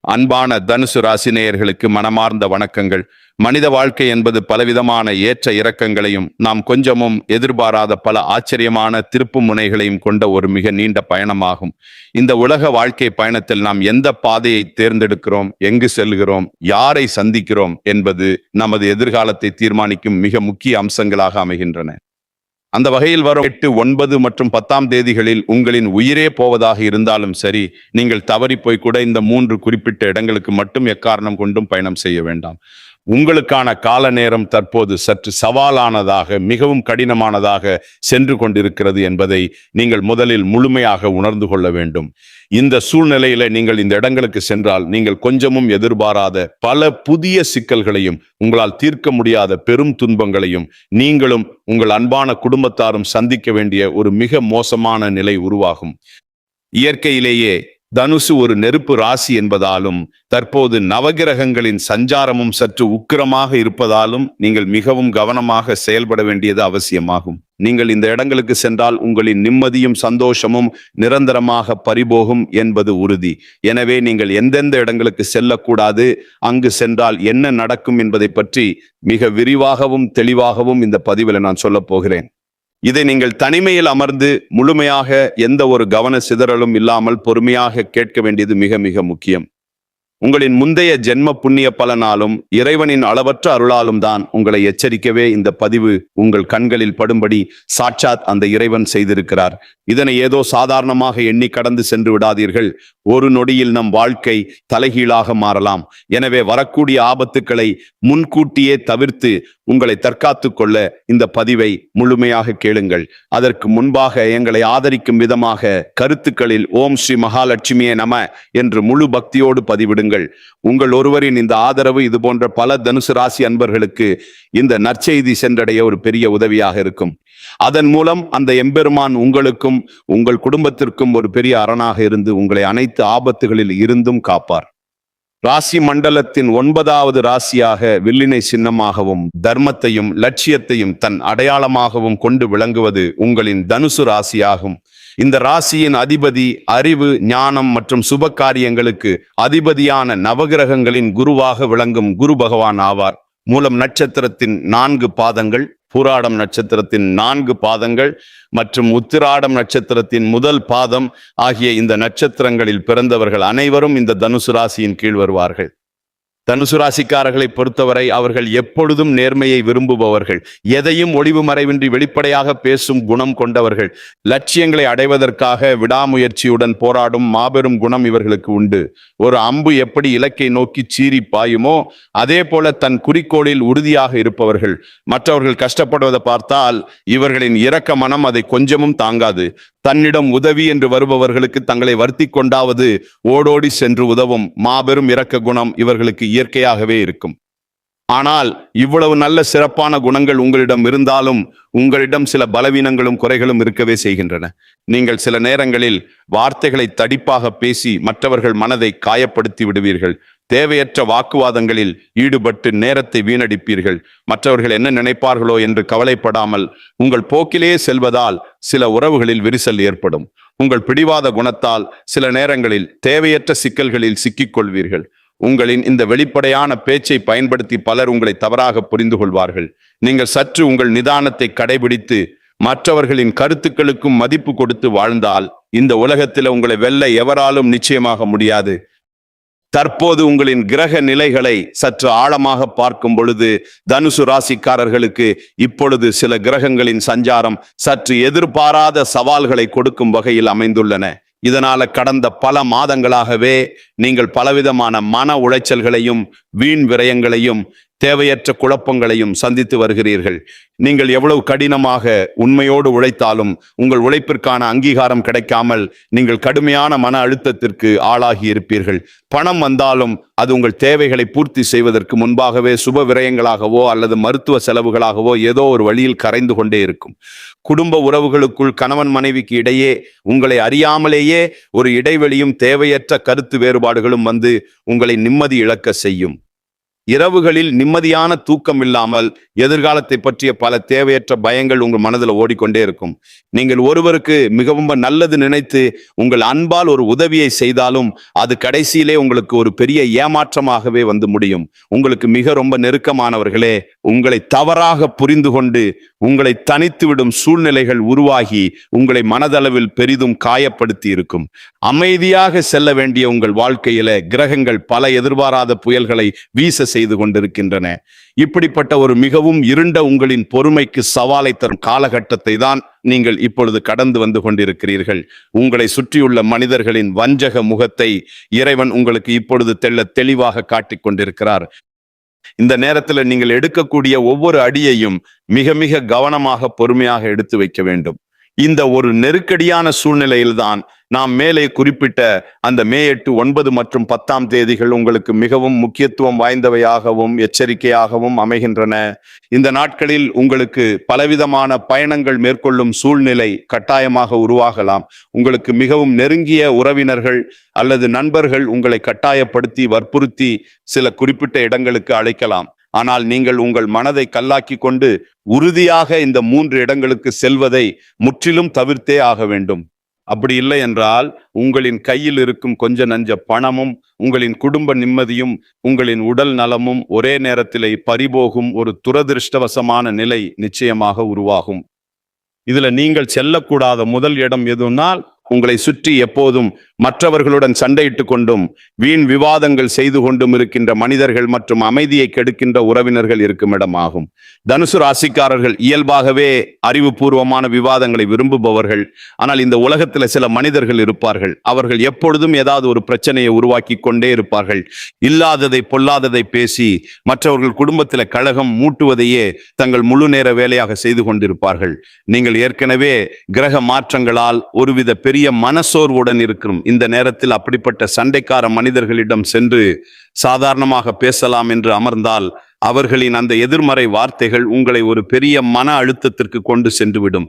அன்பான தனுசு ராசி நேயர்களுக்கு மனமார்ந்த வணக்கங்கள். மனித வாழ்க்கை என்பது பலவிதமான ஏற்ற இறக்கங்களையும் நாம் கொஞ்சமும் எதிர்பாராத பல ஆச்சரியமான திருப்பு முனைகளையும் கொண்ட ஒரு மிக நீண்ட பயணமாகும். இந்த உலக வாழ்க்கை பயணத்தில் நாம் எந்த பாதையை தேர்ந்தெடுக்கிறோம், எங்கு செல்கிறோம், யாரை சந்திக்கிறோம் என்பது நமது எதிர்காலத்தை தீர்மானிக்கும் மிக முக்கிய அம்சங்களாக அமைகின்றன. அந்த வகையில் வரும் 8, 9 மற்றும் 10ஆம் தேதிகளில் உங்களின் உயிரே போவதாக இருந்தாலும் சரி, நீங்கள் தவறி போய் கூட இந்த 3 குறிப்பிட்ட இடங்களுக்கு மட்டும் எக்காரணம் கொண்டும் பயணம் செய்ய வேண்டாம். உங்களுக்கான கால நேரம் தற்போது சற்று சவாலானதாக, மிகவும் கடினமானதாக சென்று கொண்டிருக்கிறது என்பதை நீங்கள் முதலில் முழுமையாக உணர்ந்து கொள்ள வேண்டும். இந்த சூழ்நிலையில நீங்கள் இந்த இடங்களுக்கு சென்றால் நீங்கள் கொஞ்சமும் எதிர்பாராத பல புதிய சிக்கல்களையும், உங்களால் தீர்க்க முடியாத பெரும் துன்பங்களையும் நீங்களும் உங்கள் அன்பான குடும்பத்தாரும் சந்திக்க வேண்டிய ஒரு மிக மோசமான நிலை உருவாகும். இயற்கையிலேயே தனுசு ஒரு நெருப்பு ராசி என்பதாலும் தற்போது நவகிரகங்களின் சஞ்சாரமும் சற்று உக்கிரமாக இருப்பதாலும் நீங்கள் மிகவும் கவனமாக செயல்பட வேண்டியது அவசியமாகும். நீங்கள் இந்த இடங்களுக்கு சென்றால் உங்களின் நிம்மதியும் சந்தோஷமும் நிரந்தரமாக பறிபோகும் என்பது உறுதி. எனவே நீங்கள் எந்தெந்த இடங்களுக்கு செல்லக்கூடாது, அங்கு சென்றால் என்ன நடக்கும் என்பதை பற்றி மிக விரிவாகவும் தெளிவாகவும் இந்த பதிவில் நான் சொல்ல போகிறேன். இதை நீங்கள் தனிமையில் அமர்ந்து முழுமையாக எந்த ஒரு கவன சிதறலும் இல்லாமல் பொறுமையாக கேட்க வேண்டியது மிக மிக முக்கியம். உங்களின் முந்தைய ஜென்ம புண்ணிய பலனாலும் இறைவனின் அளவற்ற அருளாலும் தான் உங்களை எச்சரிக்கவே இந்த பதிவு உங்கள் கண்களில் படும்படி சாட்சாத் அந்த இறைவன் செய்திருக்கிறார். இதனை ஏதோ சாதாரணமாக எண்ணி கடந்து சென்று விடாதீர்கள். ஒரு நொடியில் நம் வாழ்க்கை தலைகீழாக மாறலாம். எனவே வரக்கூடிய ஆபத்துக்களை முன்கூட்டியே தவிர்த்து உங்களை தற்காத்து கொள்ள இந்த பதிவை முழுமையாக கேளுங்கள். அதற்கு முன்பாக எங்களை ஆதரிக்கும் விதமாக கருத்துக்களில் ஓம் ஸ்ரீ மகாலட்சுமியே நம என்று முழு பக்தியோடு பதிவிடுங்கள். உங்கள் ஒருவரின் இந்த ஆதரவு இது போன்ற பல தனுசு ராசி அன்பர்களுக்கு இந்த நற்செய்தி சென்றடைய ஒரு பெரிய உதவியாக இருக்கும். அதன் மூலம் அந்த எம்பெருமான் உங்களுக்கும் உங்கள் குடும்பத்திற்கும் ஒரு பெரிய அரணாக இருந்து உங்களை அனைத்து ஆபத்துகளில் இருந்தும் காப்பார். ராசி மண்டலத்தின் 9வது ராசியாக வில்லினை சின்னமாகவும் தர்மத்தையும் லட்சியத்தையும் தன் அடையாளமாகவும் கொண்டு விளங்குவது உங்களின் தனுசு ராசியாகும். இந்த ராசியின் அதிபதி அறிவு, ஞானம் மற்றும் சுப காரியங்களுக்கு அதிபதியான நவகிரகங்களின் குருவாக விளங்கும் குரு பகவான் ஆவார். மூலம் நட்சத்திரத்தின் 4 பாதங்கள், பூராடம் நட்சத்திரத்தின் 4 பாதங்கள் மற்றும் உத்திராடம் நட்சத்திரத்தின் முதல் பாதம் ஆகிய இந்த நட்சத்திரங்களில் பிறந்தவர்கள் அனைவரும் இந்த தனுசு ராசியின் கீழ் வருவார்கள். தனுசு ராசிக்காரர்களை பொறுத்தவரை அவர்கள் எப்பொழுதும் நேர்மையை விரும்புபவர்கள், எதையும் ஒளிவு மறைவின்றி வெளிப்படையாக பேசும் குணம் கொண்டவர்கள், லட்சியங்களை அடைவதற்காக விடாமுயற்சியுடன் போராடும் மாபெரும் குணம் இவர்களுக்கு உண்டு. ஒரு அம்பு எப்படி இலக்கை நோக்கி சீறி பாயுமோ அதே போல தன் குறிக்கோளில் உறுதியாக இருப்பவர்கள். மற்றவர்கள் கஷ்டப்படுவதை பார்த்தால் இவர்களின் இரக்க மனம் அதை கொஞ்சமும் தாங்காது. தன்னிடம் உதவி என்று வருபவர்களுக்கு தங்களை வருத்தி கொண்டாவது ஓடோடி சென்று உதவும் மாபெரும் இரக்க குணம் இவர்களுக்கு இயற்கையாகவே இருக்கும். ஆனால் இவ்வளவு நல்ல சிறப்பான குணங்கள் உங்களிடம் இருந்தாலும் உங்களிடம் சில பலவீனங்களும் குறைகளும் இருக்கவே செய்கின்றன. நீங்கள் சில நேரங்களில் வார்த்தைகளை தடிப்பாக பேசி மற்றவர்கள் மனதை காயப்படுத்தி விடுவீர்கள். தேவையற்ற வாக்குவாதங்களில் ஈடுபட்டு நேரத்தை வீணடிப்பீர்கள். மற்றவர்கள் என்ன நினைப்பார்களோ என்று கவலைப்படாமல் உங்கள் போக்கிலேயே செல்வதால் சில உறவுகளில் விரிசல் ஏற்படும். உங்கள் பிடிவாத குணத்தால் சில நேரங்களில் தேவையற்ற சிக்கல்களில் சிக்கிக்கொள்வீர்கள். உங்களின் இந்த வெளிப்படையான பேச்சை பயன்படுத்தி பலர் உங்களை தவறாக புரிந்து கொள்வார்கள். நீங்கள் சற்று உங்கள் நிதானத்தை கடைபிடித்து மற்றவர்களின் கருத்துக்களுக்கும் மதிப்பு கொடுத்து வாழ்ந்தால் இந்த உலகத்தில் உங்களை வெல்ல எவராலும் நிச்சயமாக முடியாது. தற்போது உங்களின் கிரக நிலைகளை சற்று ஆழமாக பார்க்கும் பொழுது தனுசு ராசிக்காரர்களுக்கு இப்பொழுது சில கிரகங்களின் சஞ்சாரம் சற்று எதிர்பாராத சவால்களை கொடுக்கும் வகையில் அமைந்துள்ளன. இதனால கடந்த பல மாதங்களாகவே நீங்கள் பலவிதமான மன உளைச்சல்களையும் வீண் விரயங்களையும் தேவையற்ற குழப்பங்களையும் சந்தித்து வருகிறீர்கள். நீங்கள் எவ்வளவு கடினமாக உண்மையோடு உழைத்தாலும் உங்கள் உழைப்பிற்கான அங்கீகாரம் கிடைக்காமல் நீங்கள் கடுமையான மன அழுத்தத்திற்கு ஆளாகி இருப்பீர்கள். பணம் வந்தாலும் அது உங்கள் தேவைகளை பூர்த்தி செய்வதற்கு முன்பாகவே சுப விரயங்களாகவோ அல்லது மருத்துவ செலவுகளாகவோ ஏதோ ஒரு வழியில் கரைந்து கொண்டே இருக்கும். குடும்ப உறவுகளுக்குள் கணவன் மனைவிக்கு இடையே உங்களை அறியாமலேயே ஒரு இடைவெளியும் தேவையற்ற கருத்து வேறுபாடுகளும் வந்து உங்களை நிம்மதி இழக்க செய்யும். இரவுகளில் நிம்மதியான தூக்கம் இல்லாமல் எதிர்காலத்தை பற்றிய பல தேவையற்ற பயங்கள் உங்கள் மனதில் ஓடிக்கொண்டே இருக்கும். நீங்கள் ஒருவருக்கு மிகவும் நல்லது நினைத்து உங்கள் அன்பால் ஒரு உதவியை செய்தாலும் அது கடைசியிலே உங்களுக்கு ஒரு பெரிய ஏமாற்றமாகவே வந்து முடியும். உங்களுக்கு மிக ரொம்ப நெருக்கமானவர்களே உங்களை தவறாக புரிந்து கொண்டு உங்களை தனித்து விடும் சூழ்நிலைகள் உருவாகி உங்களை மனதளவில் பெரிதும் காயப்படுத்தி இருக்கும். அமைதியாக செல்ல வேண்டிய உங்கள் வாழ்க்கையில கிரகங்கள் பல எதிர்பாராத புயல்களை வீச செய்து கொண்டிருக்கின்றன. இப்படிப்பட்ட ஒரு மிகவும் இருண்ட உங்களின் பொறுமைக்கு சவாலை தரும் காலகட்டத்தை தான் நீங்கள் இப்பொழுது கடந்து வந்து கொண்டிருக்கிறீர்கள். உங்களை சுற்றியுள்ள மனிதர்களின் வஞ்சக முகத்தை இறைவன் உங்களுக்கு இப்பொழுது தெளிவாக காட்டிக் கொண்டிருக்கிறார். இந்த நேரத்தில் நீங்கள் எடுக்கக்கூடிய ஒவ்வொரு அடியையும் மிக மிக கவனமாக பொறுமையாக எடுத்து வைக்க வேண்டும். இந்த ஒரு நெருக்கடியான சூழ்நிலையில்தான் நாம் மேலே குறிப்பிட்ட அந்த மே 8, 9 மற்றும் 10 தேதிகள் உங்களுக்கு மிகவும் முக்கியத்துவம் வாய்ந்தவையாகவும் எச்சரிக்கையாகவும் அமைகின்றன. இந்த நாட்களில் உங்களுக்கு பலவிதமான பயணங்கள் மேற்கொள்ளும் சூழ்நிலை கட்டாயமாக உருவாகலாம். உங்களுக்கு மிகவும் நெருங்கிய உறவினர்கள் அல்லது நண்பர்கள் உங்களை கட்டாயப்படுத்தி வற்புறுத்தி சில குறிப்பிட்ட இடங்களுக்கு அழைக்கலாம். ஆனால் நீங்கள் உங்கள் மனதை கல்லாக்கி கொண்டு உறுதியாக இந்த 3 இடங்களுக்கு செல்வதை முற்றிலும் தவிர்த்தே ஆக வேண்டும். அப்படி இல்லை என்றால் உங்களின் கையில் இருக்கும் கொஞ்ச நஞ்ச பணமும் உங்களின் குடும்ப நிம்மதியும் உங்களின் உடல் நலமும் ஒரே நேரத்திலே பறிபோகும் ஒரு துரதிருஷ்டவசமான நிலை நிச்சயமாக உருவாகும். இதுல நீங்கள் செல்லக்கூடாத முதல் இடம் எதுனால் உங்களை சுற்றி எப்போதும் மற்றவர்களுடன் சண்டையிட்டு கொண்டும் வீண் விவாதங்கள் செய்து கொண்டும் இருக்கின்ற மனிதர்கள் மற்றும் அமைதியை கெடுக்கின்ற உறவினர்கள் இருக்கும் இடமாகும். தனுசு ராசிக்காரர்கள் இயல்பாகவே அறிவுபூர்வமான விவாதங்களை விரும்புபவர்கள். ஆனால் இந்த உலகத்தில் சில மனிதர்கள் இருப்பார்கள். அவர்கள் எப்பொழுதும் ஏதாவது ஒரு பிரச்சனையை உருவாக்கி கொண்டே இருப்பார்கள். இல்லாததை பொல்லாததை பேசி மற்றவர்கள் குடும்பத்தில் கழகம் மூட்டுவதையே தங்கள் முழு நேர வேலையாக செய்து கொண்டிருப்பார்கள். நீங்கள் ஏற்கனவே கிரக மாற்றங்களால் ஒருவித பெரிய மனசோர்வுடன் இருக்கிறோம். இந்த நேரத்தில் அப்படிப்பட்ட சண்டைக்கார மனிதர்களிடம் சென்று சாதாரணமாக பேசலாம் என்று அமர்ந்தால் அவர்களின் அந்த எதிர்மறை வார்த்தைகள் உங்களை ஒரு பெரிய மன அழுத்தத்திற்கு கொண்டு சென்றுவிடும்.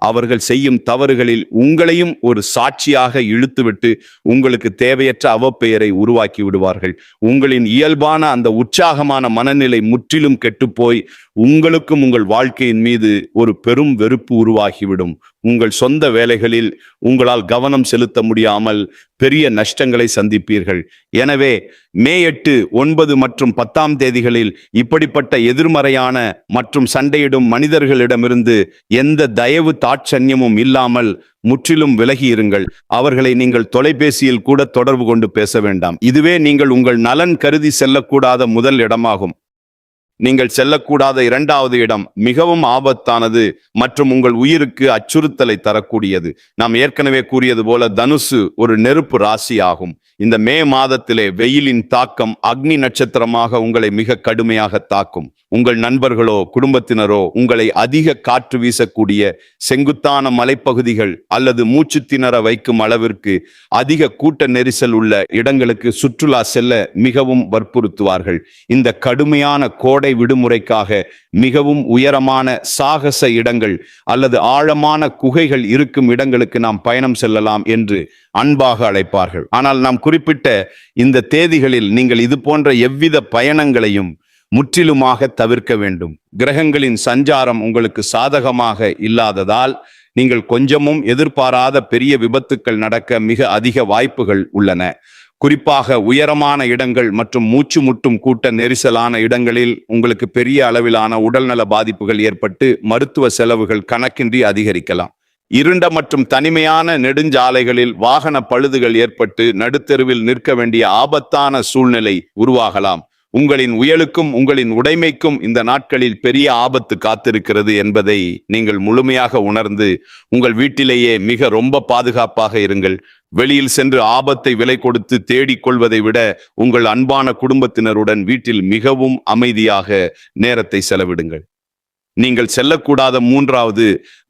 அவர்கள் செய்யும் தவறுகளில் உங்களையும் ஒரு சாட்சியாக இழுத்துவிட்டு உங்களுக்கு தேவையற்ற அவப்பெயரை உருவாக்கி விடுவார்கள். உங்களின் இயல்பான அந்த உற்சாகமான மனநிலை முற்றிலும் கெட்டுப்போய் உங்களுக்கும் உங்கள் வாழ்க்கையின் மீது ஒரு பெரும் வெறுப்பு உருவாகிவிடும். உங்கள் சொந்த வேலைகளில் உங்களால் கவனம் செலுத்த முடியாமல் பெரிய நஷ்டங்களை சந்திப்பீர்கள். எனவே மே 8, 9 மற்றும் 10 தேதிகளில் இப்படிப்பட்ட எதிர்மறையான மற்றும் சண்டையிடும் மனிதர்களிடமிருந்து எந்த தயவு தாட்சண்யமும் இல்லாமல் முற்றிலும் விலகி இருங்கள். அவர்களை நீங்கள் தொலைபேசியில் கூட தொடர்பு கொண்டு பேச வேண்டாம். இதுவே நீங்கள் உங்கள் நலன் கருதி செல்லக்கூடாத முதல் இடமாகும். நீங்கள் செல்லக்கூடாத 2வது இடம் மிகவும் ஆபத்தானது மற்றும் உங்கள் உயிருக்கு அச்சுறுத்தலை தரக்கூடியது. நாம் ஏற்கனவே கூறியது போல தனுசு ஒரு நெருப்பு ராசி ஆகும். இந்த மே மாதத்திலே வெயிலின் தாக்கம் அக்னி நட்சத்திரமாக உங்களை மிக கடுமையாக தாக்கும். உங்கள் நண்பர்களோ குடும்பத்தினரோ உங்களை அதிக காற்று வீசக்கூடிய செங்குத்தான மலைப்பகுதிகள் அல்லது மூச்சு திணற வைக்கும் அளவிற்கு அதிக கூட்ட நெரிசல் உள்ள இடங்களுக்கு சுற்றுலா செல்ல மிகவும் வற்புறுத்துவார்கள். இந்த கடுமையான கோடை விடுமுறைக்காக மிகவும் உயரமான சாகச இடங்கள் அல்லது ஆழமான குகைகள் இருக்கும் இடங்களுக்கு நாம் பயணம் செல்லலாம் என்று அன்பாக அழைப்பார்கள். ஆனால் நாம் குறிப்பிட்ட இந்த தேதிகளில் நீங்கள் இது போன்ற எவ்வித பயணங்களையும் முற்றிலுமாக தவிர்க்க வேண்டும். கிரகங்களின் சஞ்சாரம் உங்களுக்கு சாதகமாக இல்லாததால் நீங்கள் கொஞ்சமும் எதிர்பாராத பெரிய விபத்துக்கள் நடக்க மிக அதிக வாய்ப்புகள் உள்ளன. குறிப்பாக உயரமான இடங்கள் மற்றும் மூச்சு முட்டும் கூட்ட நெரிசலான இடங்களில் உங்களுக்கு பெரிய அளவிலான உடல்நல பாதிப்புகள் ஏற்பட்டு மருத்துவ செலவுகள் கணக்கின்றி அதிகரிக்கலாம். இருண்ட மற்றும் தனிமையான நெடுஞ்சாலைகளில் வாகன பழுதுகள் ஏற்பட்டு நடுத்தெருவில் நிற்க வேண்டிய ஆபத்தான சூழ்நிலை உருவாகலாம். உங்களின் உயலுக்கும் உங்களின் உடைமைக்கும் இந்த நாட்களில் பெரிய ஆபத்து காத்திருக்கிறது என்பதை நீங்கள் முழுமையாக உணர்ந்து உங்கள் வீட்டிலேயே மிக ரொம்ப பாதுகாப்பாக இருங்கள். வெளியில் சென்று ஆபத்தை விலை கொடுத்து தேடிக்கொள்வதை விட உங்கள் அன்பான குடும்பத்தினருடன் வீட்டில் மிகவும் அமைதியாக நேரத்தை செலவிடுங்கள். நீங்கள் செல்லக்கூடாத 3வது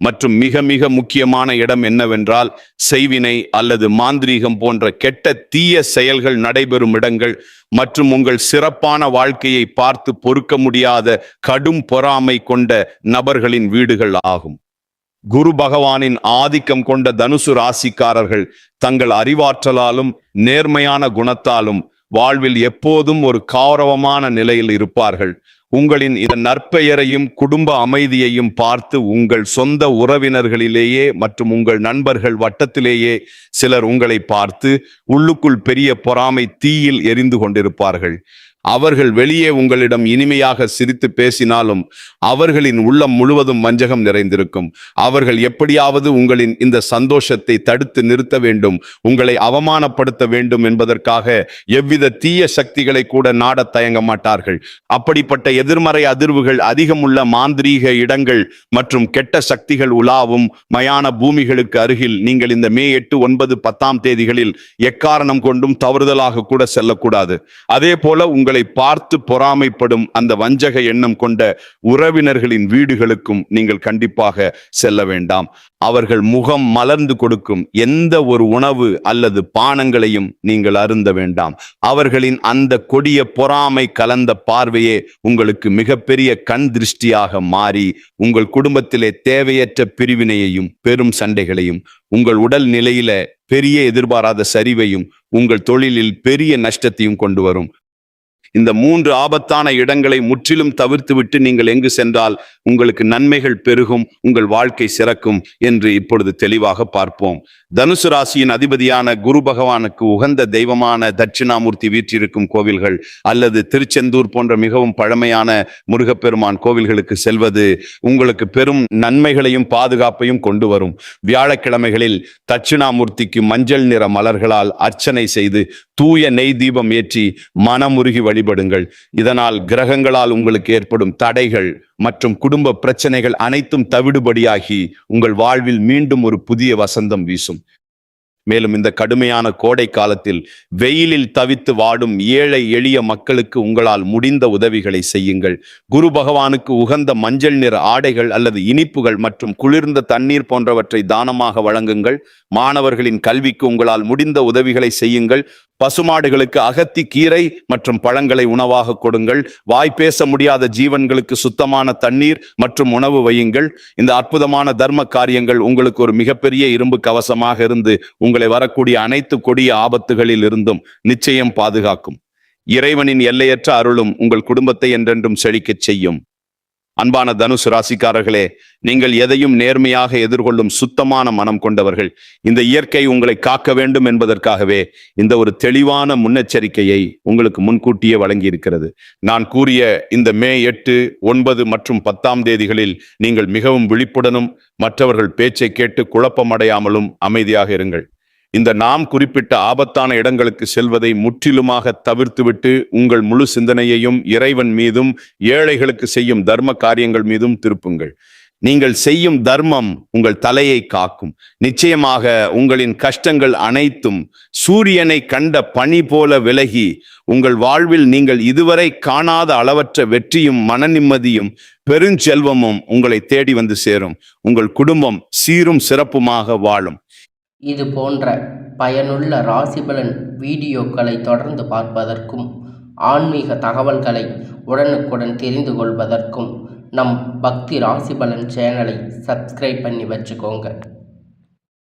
மற்றும் மிக மிக முக்கியமான இடம் என்னவென்றால் செய்வினை அல்லது மாந்திரீகம் போன்ற கெட்ட தீய செயல்கள் நடைபெறும் இடங்கள் மற்றும் உங்கள் சிறப்பான வாழ்க்கையை பார்த்து பொறுக்க முடியாத கடும் பொறாமை கொண்ட நபர்களின் வீடுகள் ஆகும். குரு பகவானின் ஆதிக்கம் கொண்ட தனுசு ராசிக்காரர்கள் தங்கள் அறிவாற்றலாலும் நேர்மையான குணத்தாலும் வாழ்வில் எப்போதும் ஒரு கௌரவமான நிலையில் இருப்பார்கள். உங்களின் இந்த நற்பெயரையும் குடும்ப அமைதியையும் பார்த்து உங்கள் சொந்த உறவினர்களிலேயே மற்றும் உங்கள் நண்பர்கள் வட்டத்திலேயே சிலர் உங்களை பார்த்து உள்ளுக்குள் பெரிய பொறாமை தீயில் எரிந்து கொண்டிருப்பார்கள். அவர்கள் வெளியே உங்களிடம் இனிமையாக சிரித்து பேசினாலும் அவர்களின் உள்ளம் முழுவதும் வஞ்சகம் நிறைந்திருக்கும். அவர்கள் எப்படியாவது உங்களின் இந்த சந்தோஷத்தை தடுத்து நிறுத்த வேண்டும், உங்களை அவமானப்படுத்த வேண்டும் என்பதற்காக எவ்வித தீய சக்திகளை கூட நாட தயங்க மாட்டார்கள். அப்படிப்பட்ட எதிர்மறை அதிர்வுகள் அதிகமுள்ள மாந்திரீக இடங்கள் மற்றும் கெட்ட சக்திகள் உலாவும் மயான பூமிகளுக்கு அருகில் நீங்கள் இந்த மே 8, 9, 10 தேதிகளில் எக்காரணம் கொண்டும் தவறுதலாக கூட செல்லக்கூடாது. அதே போல உங்களை பார்த்து பொறாமைப்படும் அந்த வஞ்சக எண்ணம் கொண்ட உறவினர்களின் வீடுகளுக்கும் நீங்கள் கண்டிப்பாக செல்ல வேண்டாம். அவர்கள் முகம் மலர்ந்து கொடுக்கும் எந்த ஒரு உணவு அல்லது பானங்களையும் நீங்கள் அருந்த வேண்டாம். அவர்களின் அந்த கொடிய பொறாமை கலந்த பார்வையே உங்களுக்கு மிகப்பெரிய கண் திருஷ்டியாக மாறி உங்கள் குடும்பத்திலே தேவையற்ற பிரிவினையையும் பெரும் சண்டைகளையும், உங்கள் உடல் நிலையில பெரிய எதிர்பாராத சரிவையும், உங்கள் தொழிலில் பெரிய நஷ்டத்தையும் கொண்டு வரும். இந்த 3 ஆபத்தான இடங்களை முற்றிலும் தவிர்த்துவிட்டு நீங்கள் எங்கு சென்றால் உங்களுக்கு நன்மைகள் பெருகும், உங்கள் வாழ்க்கை சிறக்கும் என்று இப்பொழுது தெளிவாக பார்ப்போம். தனுசு ராசியின் அதிபதியான குரு பகவானுக்கு உகந்த தெய்வமான தட்சிணாமூர்த்தி வீற்றிருக்கும் கோவில்கள் அல்லது திருச்செந்தூர் போன்ற மிகவும் பழமையான முருகப்பெருமான் கோவில்களுக்கு செல்வது உங்களுக்கு பெரும் நன்மைகளையும் பாதுகாப்பையும் கொண்டு வரும். வியாழக்கிழமைகளில் தட்சிணாமூர்த்திக்கு மஞ்சள் நிற மலர்களால் அர்ச்சனை செய்து தூய நெய் தீபம் ஏற்றி மனமுருகி வழிபடுங்கள். இதனால் கிரகங்களால் உங்களுக்கு ஏற்படும் தடைகள் மற்றும் குடும்ப பிரச்சனைகள் அனைத்தும் தவிடுபடியாகி உங்கள் வாழ்வில் மீண்டும் ஒரு புதிய வசந்தம் வீசும். மேலும் இந்த கடுமையான கோடை காலத்தில் வெயிலில் தவித்து வாடும் ஏழை எளிய மக்களுக்கு உங்களால் முடிந்த உதவிகளை செய்யுங்கள். குரு பகவானுக்கு உகந்த மஞ்சள் நிற ஆடைகள் அல்லது இனிப்புகள் மற்றும் குளிர்ந்த தண்ணீர் போன்றவற்றை தானமாக வழங்குங்கள். மாணவர்களின் கல்விக்கு உங்களால் முடிந்த உதவிகளை செய்யுங்கள். பசுமாடுகளுக்கு அகத்தி கீரை மற்றும் பழங்களை உணவாக கொடுங்கள். வாய் பேச முடியாத ஜீவன்களுக்கு சுத்தமான தண்ணீர் மற்றும் உணவு வையுங்கள். இந்த அற்புதமான தர்ம காரியங்கள் உங்களுக்கு ஒரு மிகப்பெரிய இரும்பு கவசமாக இருந்து உங்களை வரக்கூடிய அனைத்து கொடிய ஆபத்துகளில் இருந்தும் நிச்சயம் பாதுகாக்கும். இறைவனின் எல்லையற்ற அருளும் உங்கள் குடும்பத்தை என்றென்றும் செழிக்கச் செய்யும். அன்பான தனுசு ராசிக்காரர்களே, நீங்கள் எதையும் நேர்மையாக எதிர்கொள்ளும் சுத்தமான மனம் கொண்டவர்கள். இந்த இயற்கை உங்களை காக்க வேண்டும் என்பதற்காகவே இந்த ஒரு தெளிவான முன்னெச்சரிக்கையை உங்களுக்கு முன்கூட்டியே வழங்கி இருக்கிறது. நான் கூறிய இந்த மே 8, 9 மற்றும் 10 தேதிகளில் நீங்கள் மிகவும் விழிப்புடனும் மற்றவர்கள் பேச்சை கேட்டு குழப்பமடையாமலும் அமைதியாக இருங்கள். இந்த நாம் குறிப்பிட்ட ஆபத்தான இடங்களுக்கு செல்வதை முற்றிலுமாக தவிர்த்துவிட்டு உங்கள் முழு சிந்தனையையும் இறைவன் மீதும் ஏழைகளுக்கு செய்யும் தர்ம காரியங்கள் மீதும் திருப்புங்கள். நீங்கள் செய்யும் தர்மம் உங்கள் தலையை காக்கும். நிச்சயமாக உங்களின் கஷ்டங்கள் அனைத்தும் சூரியனை கண்ட பனி போல விலகி உங்கள் வாழ்வில் நீங்கள் இதுவரை காணாத அளவற்ற வெற்றியும் மன நிம்மதியும் பெருஞ்செல்வமும் உங்களை தேடி வந்து சேரும். உங்கள் குடும்பம் சீரும் சிறப்புமாக வாழும். இது போன்ற பயனுள்ள ராசிபலன் வீடியோக்களை தொடர்ந்து பார்ப்பதற்கும் ஆன்மீக தகவல்களை உடனுக்குடன் தெரிந்து கொள்வதற்கும் நம் பக்தி ராசிபலன் சேனலை சப்ஸ்கிரைப் பண்ணி வச்சுக்கோங்க.